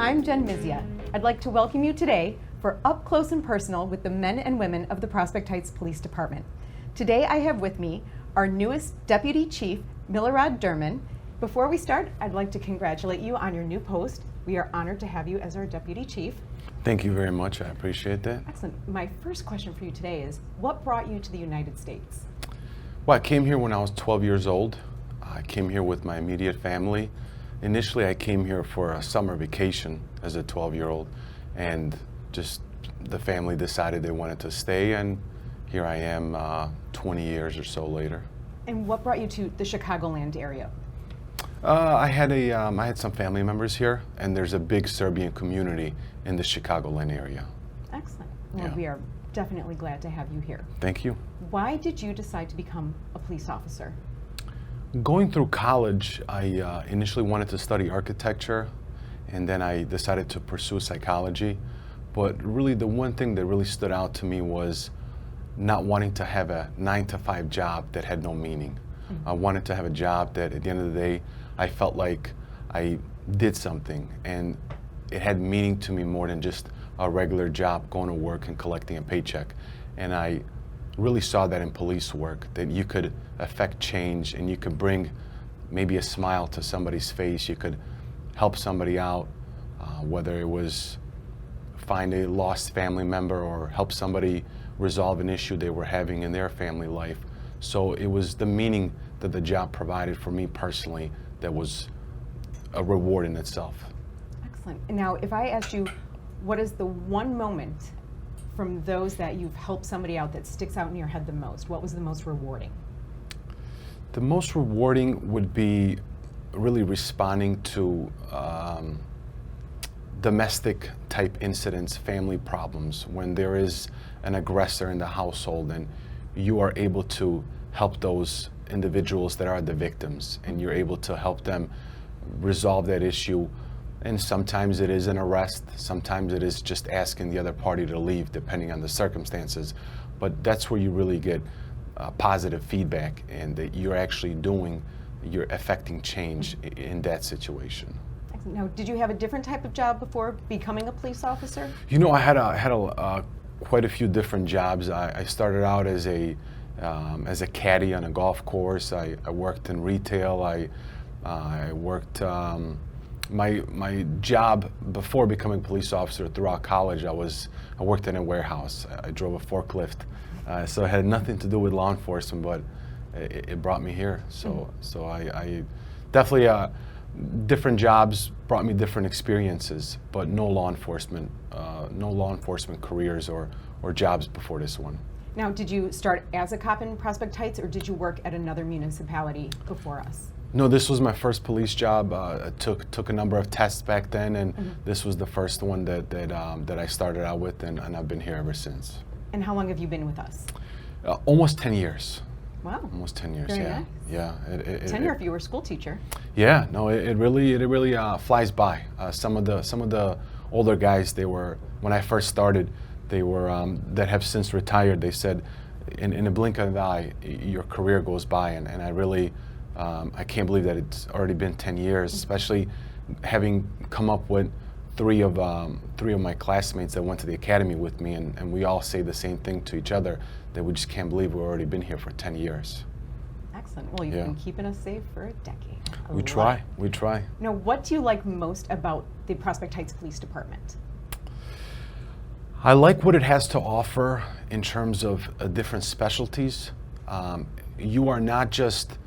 I'm Jen Mizia. I'd like to welcome you today for Up Close and Personal with the men and women of the Prospect Heights Police Department. Today I have with me our newest Deputy Chief, Milorad Derman. Before we start, I'd like to congratulate you on your new post. We are honored to have you as our Deputy Chief. Thank you very much. I appreciate that. Excellent. My first question for you today is, what brought you to the United States? Well, I came here when I was 12 years old. I came here with my immediate family. Initially, I came here for a summer vacation as a 12-year-old, and just the family decided they wanted to stay, and here I am 20 years or so later. And what brought you to the Chicagoland area? I had some family members here, and there's a big Serbian community in the Chicagoland area. Excellent. Well, Yeah. we are definitely glad to have you here. Thank you. Why did you decide to become a police officer? Going through college, I initially wanted to study architecture, and then I decided to pursue psychology. But really, the one thing that really stood out to me was not wanting to have a 9-to-5 job that had no meaning. Mm-hmm. I wanted to have a job that at the end of the day, I felt like I did something, and it had meaning to me more than just a regular job, going to work and collecting a paycheck. And I really saw that in police work, that you could affect change and you could bring maybe a smile to somebody's face. You could help somebody out, whether it was find a lost family member or help somebody resolve an issue they were having in their family life. So it was the meaning that the job provided for me personally that was a reward in itself. Excellent. And now, if I asked you, what is the one moment from those that you've helped somebody out that sticks out in your head the most? What was the most rewarding? The most rewarding would be really responding to domestic type incidents, family problems, when there is an aggressor in the household and you are able to help those individuals that are the victims, and you're able to help them resolve that issue. And sometimes it is an arrest, sometimes it is just asking the other party to leave, depending on the circumstances. But that's where you really get positive feedback, and that you're actually you're affecting change in that situation. Now, did you have a different type of job before becoming a police officer? You know, I had quite a few different jobs. I started out as a caddy on a golf course. I worked in retail. I worked. My job before becoming a police officer throughout college, I worked in a warehouse. I drove a forklift, so it had nothing to do with law enforcement, but it brought me here. So I definitely different jobs brought me different experiences, but no law enforcement careers or jobs before this one. Now, did you start as a cop in Prospect Heights, or did you work at another municipality before us? No, this was my first police job. I took a number of tests back then, and this was the first one that I started out with, and I've been here ever since. And how long have you been with us? Almost 10 years. Wow. Almost 10 years. Very yeah. nice. Yeah. Tenure if you were a school teacher. Yeah. No, it really flies by. Some of the older guys, when I first started, they were that have since retired. They said, in a blink of an eye, your career goes by, and I really. I can't believe that it's already been 10 years, especially having come up with three of my classmates that went to the academy with me, and we all say the same thing to each other, that we just can't believe we've already been here for 10 years. Excellent. Well, you've been keeping us safe for a decade. We try. Now, what do you like most about the Prospect Heights Police Department? I like what it has to offer in terms of different specialties. You are not just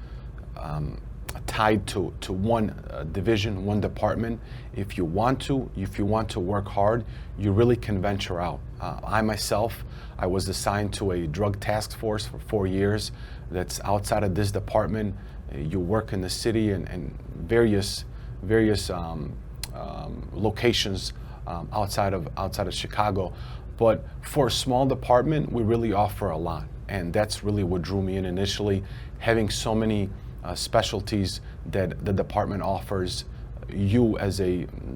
tied to one division, one department. If you want to work hard, you really can venture out. I myself, I was assigned to a drug task force for 4 years that's outside of this department. You work in the city and various locations outside of Chicago. But for a small department, we really offer a lot, and that's really what drew me in initially, having so many specialties that the department offers you as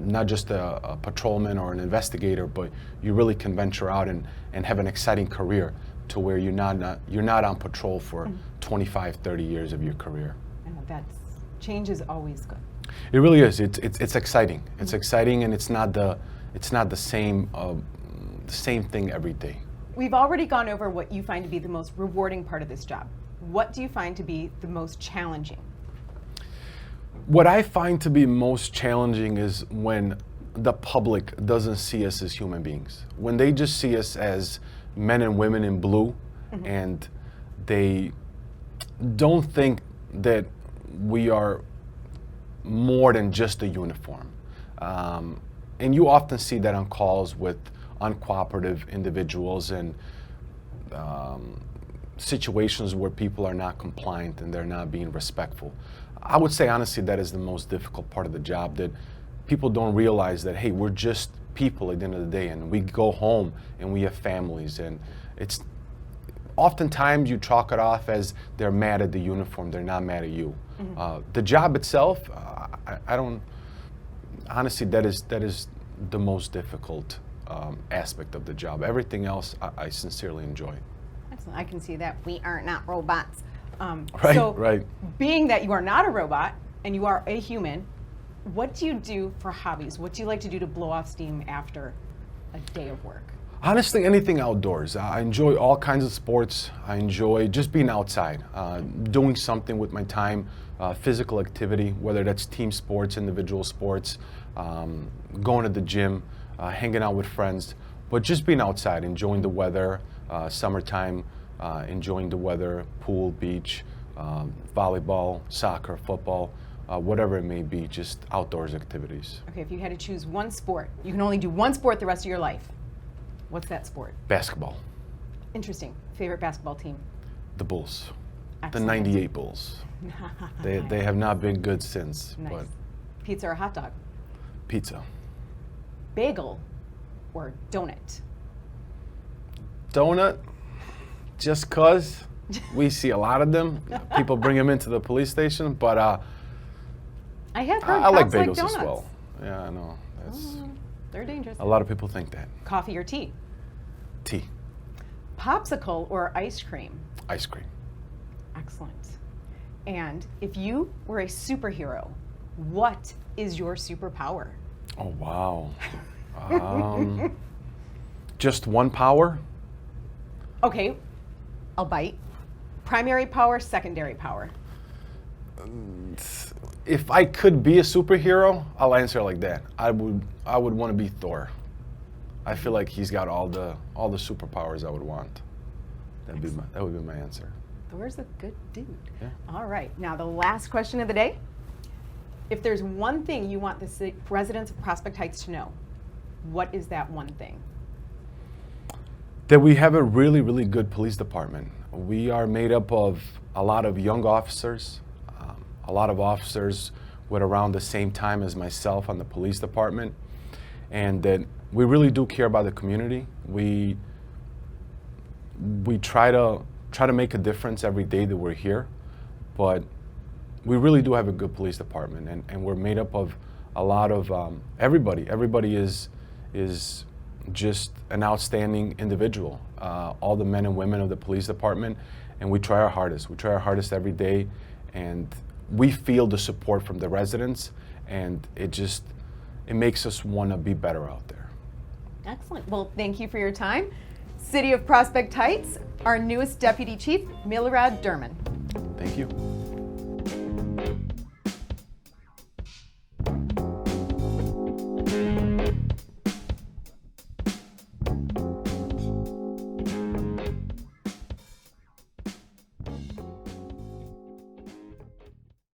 not just a patrolman or an investigator, but you really can venture out and have an exciting career to where you're not on patrol for 25, 30 years of your career. Change is always good. It really is. It's exciting. It's exciting, and it's not the same thing every day. We've already gone over what you find to be the most rewarding part of this job. What do you find to be the most challenging? What I find to be most challenging is when the public doesn't see us as human beings. When they just see us as men and women in blue, and they don't think that we are more than just a uniform. And you often see that on calls with uncooperative individuals and situations where people are not compliant and they're not being respectful. I would say honestly that is the most difficult part of the job, that people don't realize that, hey, we're just people at the end of the day, and we go home and we have families, and it's oftentimes you chalk it off as they're mad at the uniform, they're not mad at you. The job itself, I don't, honestly, that is the most difficult aspect of the job. Everything else I sincerely enjoy. Excellent. I can see that. We are not robots. Right, so right. Being that you are not a robot and you are a human, what do you do for hobbies? What do you like to do to blow off steam after a day of work? Honestly, anything outdoors. I enjoy all kinds of sports. I enjoy just being outside, doing something with my time, physical activity, whether that's team sports, individual sports, going to the gym, hanging out with friends, but just being outside, enjoying the weather, summertime, enjoying the weather, pool, beach, volleyball, soccer, football, whatever it may be, just outdoors activities. Okay, if you had to choose one sport, you can only do one sport the rest of your life. What's that sport? Basketball. Interesting. Favorite basketball team? The Bulls. Excellent. The 98 Bulls. They have not been good since. Nice. But Pizza or hot dog? pizza. Bagel or donut? Donut, just 'cause we see a lot of them. People bring them into the police station, but I have heard I like cops like bagels donuts. as well. Yeah, I know. That's, They're dangerous. a lot of people think that. Coffee or tea? Tea, Popsicle or ice cream? ice cream. Excellent. And if you were a superhero, what is your superpower? Oh, wow. Just one power? Okay, I'll bite. Primary power, secondary power. If I could be a superhero, I'll answer it like that. I would want to be Thor. I feel like he's got all the superpowers I would want. That would be my answer. Thor's a good dude. Yeah. All right, now the last question of the day. If there's one thing you want the residents of Prospect Heights to know, what is that one thing? That we have a really, really good police department. We are made up of a lot of young officers, a lot of officers with around the same time as myself on the police department, and that we really do care about the community. We try to make a difference every day that we're here, but we really do have a good police department, and we're made up of a lot of everybody. Everybody is just an outstanding individual. All the men and women of the police department, and we try our hardest. We try our hardest every day, and we feel the support from the residents, and it makes us want to be better out there. Excellent. Well, thank you for your time. City of Prospect Heights, our newest Deputy Chief, Milorad Derman. Thank you.